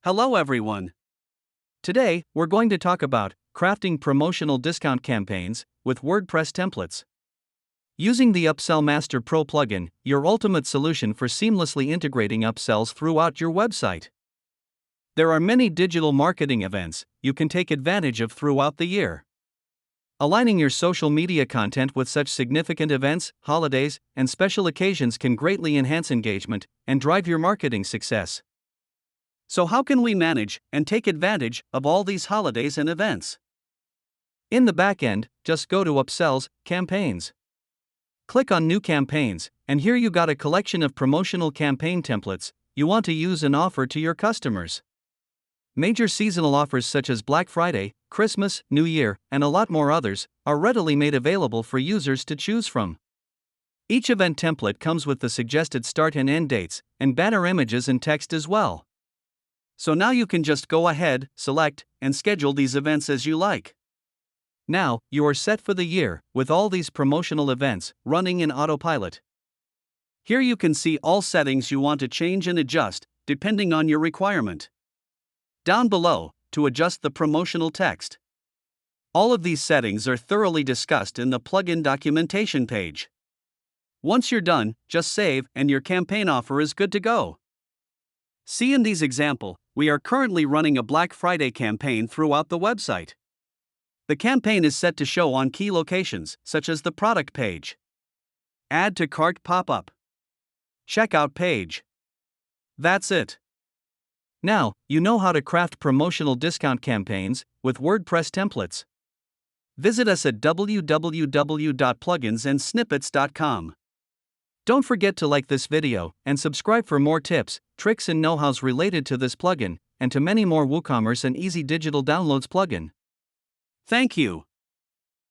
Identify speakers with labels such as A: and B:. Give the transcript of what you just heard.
A: Hello everyone. Today, we're going to talk about crafting promotional discount campaigns with WordPress templates. Using the UpsellMaster Pro plugin, your ultimate solution for seamlessly integrating upsells throughout your website. There are many digital marketing events you can take advantage of throughout the year. Aligning your social media content with such significant events, holidays, and special occasions can greatly enhance engagement and drive your marketing success. So how can we manage and take advantage of all these holidays and events? In the backend, just go to Upsells, Campaigns. Click on New Campaigns, and here you got a collection of promotional campaign templates you want to use and offer to your customers. Major seasonal offers such as Black Friday, Christmas, New Year, and a lot more others are readily made available for users to choose from. Each event template comes with the suggested start and end dates, and banner images and text as well. So now you can just go ahead, select, and schedule these events as you like. Now, you are set for the year, with all these promotional events running in autopilot. Here you can see all settings you want to change and adjust, depending on your requirement. Down below, to adjust the promotional text. All of these settings are thoroughly discussed in the plugin documentation page. Once you're done, just save and your campaign offer is good to go. See in these example, we are currently running a Black Friday campaign throughout the website. The campaign is set to show on key locations, such as the product page, Add to Cart pop-up, Checkout page. That's it. Now, you know how to craft promotional discount campaigns with WordPress templates. Visit us at www.pluginsandsnippets.com. Don't forget to like this video and subscribe for more tips, tricks and know-hows related to this plugin and to many more WooCommerce and Easy Digital Downloads plugin. Thank you.